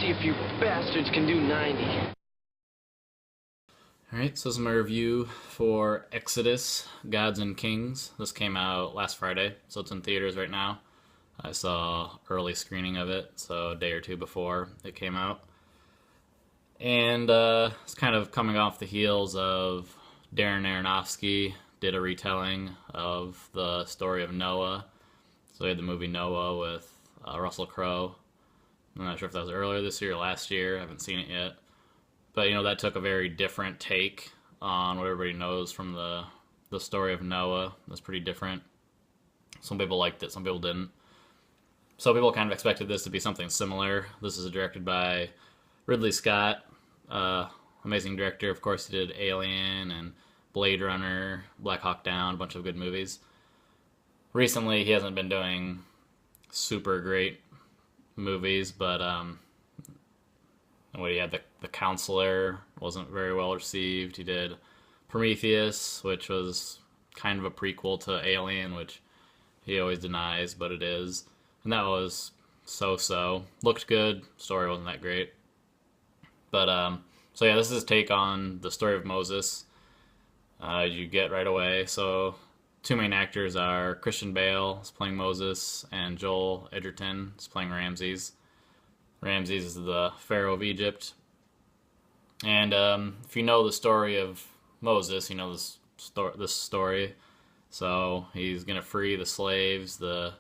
if you bastards can do 90. Alright, so this is my review for Exodus, Gods and Kings. This came out last Friday, so it's in theaters right now. I saw early screening of it, so a day or two before it came out. And it's kind of coming off the heels of Darren Aronofsky did a retelling of the story of Noah. So he had the movie Noah with Russell Crowe. I'm not sure if that was earlier this year or last year. I haven't seen it yet. But, you know, that took a very different take on what everybody knows from the story of Noah. It was pretty different. Some people liked it, some people didn't. So people kind of expected this to be something similar. This is directed by Ridley Scott, amazing director. Of course, he did Alien and Blade Runner, Black Hawk Down, a bunch of good movies. Recently, he hasn't been doing super great movies, but what he had, the Counselor wasn't very well received. He did Prometheus, which was kind of a prequel to Alien, which he always denies, but it is. And that was so-so. Looked good. Story wasn't that great. But, so yeah, this is his take on the story of Moses. You get right away. So, two main actors are Christian Bale is playing Moses, and Joel Edgerton is playing Ramses. Ramses is the Pharaoh of Egypt. And if you know the story of Moses, you know this story. So he's going to free the slaves, the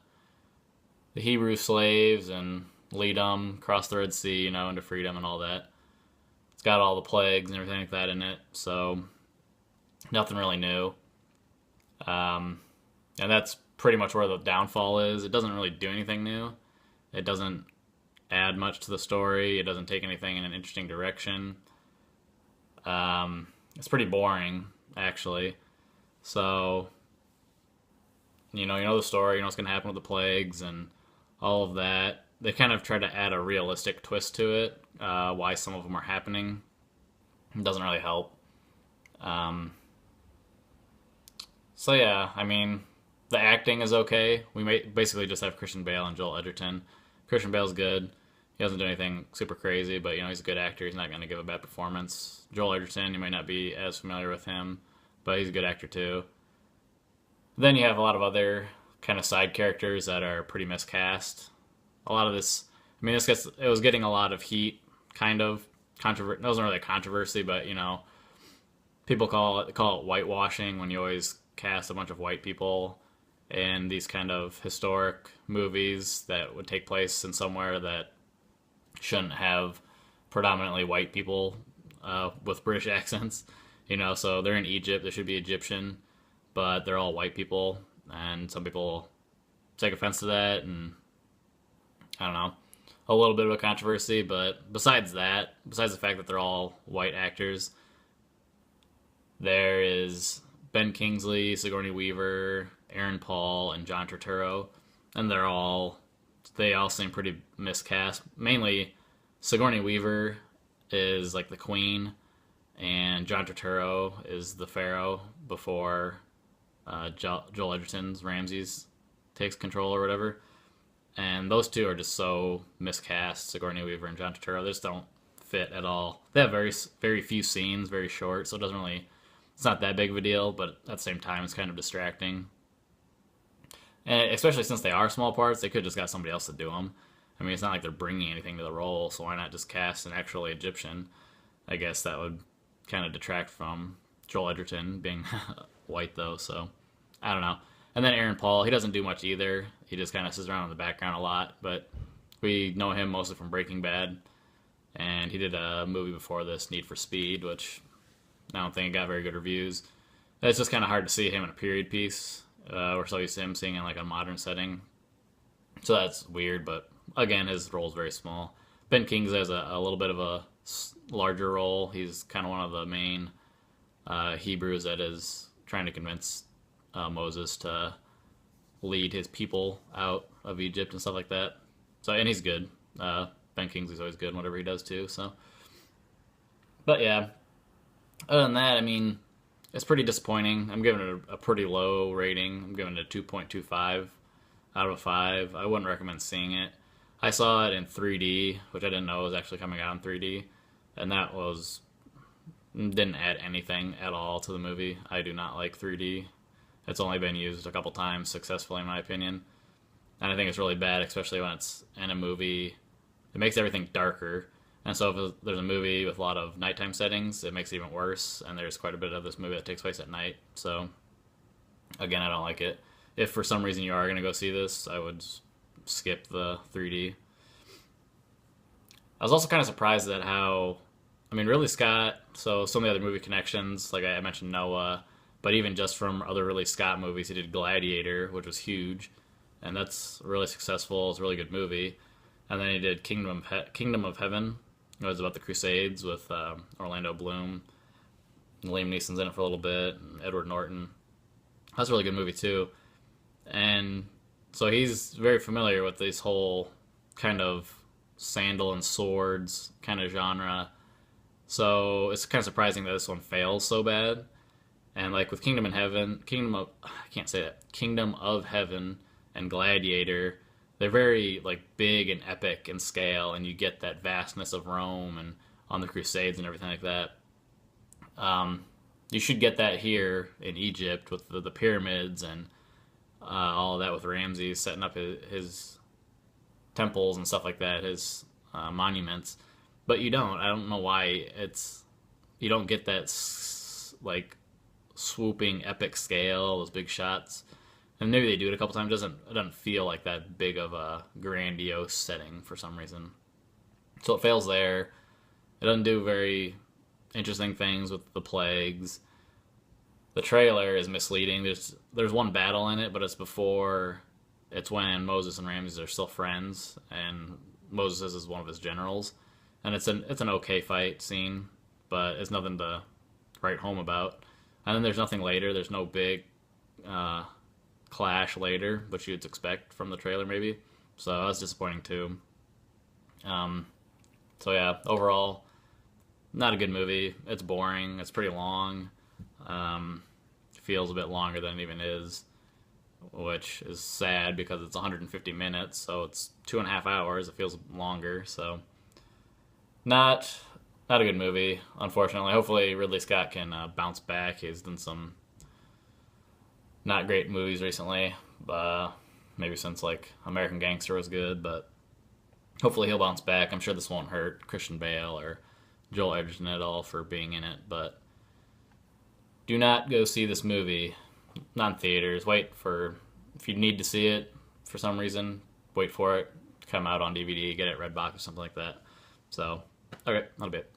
Hebrew slaves, and lead them across the Red Sea, you know, into freedom and all that. It's got all the plagues and everything like that in it, so nothing really new. And that's pretty much where the downfall is. It doesn't really do anything new. It doesn't add much to the story. It doesn't take anything in an interesting direction. It's pretty boring, actually. So, you know the story, you know what's going to happen with the plagues and all of that. They kind of try to add a realistic twist to it, why some of them are happening. It doesn't really help. So yeah, I mean, the acting is okay. We basically just have Christian Bale and Joel Edgerton. Christian Bale's good. He doesn't do anything super crazy, but, you know, he's a good actor. He's not going to give a bad performance. Joel Edgerton, you might not be as familiar with him, but he's a good actor too. Then you have a lot of other kind of side characters that are pretty miscast. A lot of this, I mean, it was getting a lot of heat, kind of. It wasn't really a controversy, but, you know, people call it whitewashing when you always cast a bunch of white people in these kind of historic movies that would take place in somewhere that shouldn't have predominantly white people with British accents, you know. So they're in Egypt, they should be Egyptian, but they're all white people, and some people take offense to that, and I don't know, a little bit of a controversy. But besides the fact that they're all white actors, there is Ben Kingsley, Sigourney Weaver, Aaron Paul, and John Turturro, and they all seem pretty miscast. Mainly, Sigourney Weaver is like the queen, and John Turturro is the pharaoh before Joel Edgerton's Ramses takes control or whatever. And those two are just so miscast, Sigourney Weaver and John Turturro. They just don't fit at all. They have very, very few scenes, very short, so it's not that big of a deal, but at the same time, it's kind of distracting. And especially since they are small parts, they could just got somebody else to do them. I mean, it's not like they're bringing anything to the role, so why not just cast an actual Egyptian? I guess that would kind of detract from Joel Edgerton being white, though, so I don't know. And then Aaron Paul, he doesn't do much either. He just kind of sits around in the background a lot, but we know him mostly from Breaking Bad, and he did a movie before this, Need for Speed, which I don't think it got very good reviews. It's just kind of hard to see him in a period piece. We're so used to him seeing in like a modern setting. So that's weird, but again, his role is very small. Ben Kingsley has a little bit of a larger role. He's kind of one of the main Hebrews that is trying to convince Moses to lead his people out of Egypt and stuff like that. So, and he's good. Ben Kingsley's always good in whatever he does too. So, but yeah, other than that, I mean, it's pretty disappointing. I'm giving it a pretty low rating. I'm giving it a 2.25 out of a 5. I wouldn't recommend seeing it. I saw it in 3D, which I didn't know was actually coming out in 3D, and that was didn't add anything at all to the movie. I do not like 3D. It's only been used a couple times successfully, in my opinion, and I think it's really bad, especially when it's in a movie. It makes everything darker, and so if there's a movie with a lot of nighttime settings, it makes it even worse. And there's quite a bit of this movie that takes place at night, so again, I don't like it. If for some reason you are going to go see this, I would skip the 3D. I was also kind of surprised at how, I mean, Ridley Scott, so some of the other movie connections, like I mentioned Noah, but even just from other Ridley Scott movies, he did Gladiator, which was huge, and that's really successful. It's a really good movie. And then he did Kingdom of Heaven. It was about the Crusades with Orlando Bloom. And Liam Neeson's in it for a little bit, and Edward Norton. That's a really good movie, too. And so he's very familiar with this whole kind of sandal and swords kind of genre. So it's kind of surprising that this one fails so bad. And like with Kingdom of Heaven and Gladiator, they're very like big and epic in scale, and you get that vastness of Rome and on the Crusades and everything like that. You should get that here in Egypt with the pyramids and all of that, with Ramses setting up his temples and stuff like that, his monuments. But you don't. I don't know why you don't get that like swooping epic scale, those big shots. And maybe they do it a couple times. It doesn't feel like that big of a grandiose setting for some reason. So it fails there. It doesn't do very interesting things with the plagues. The trailer is misleading. There's one battle in it, but it's when Moses and Ramses are still friends, and Moses is one of his generals, and it's an okay fight scene, but it's nothing to write home about. And then there's nothing later. There's no big clash later, which you'd expect from the trailer maybe. So that was disappointing too. So yeah, overall, not a good movie. It's boring. It's pretty long. Feels a bit longer than it even is, which is sad because it's 150 minutes, so it's 2.5 hours. It feels longer, so not a good movie, unfortunately. Hopefully Ridley Scott can bounce back. He's done some not great movies recently, maybe since like American Gangster was good, but hopefully he'll bounce back. I'm sure this won't hurt Christian Bale or Joel Edgerton at all for being in it, but do not go see this movie, not in theaters. If you need to see it for some reason, wait for it to come out on DVD, get it at Redbox or something like that. So, okay, not a bit.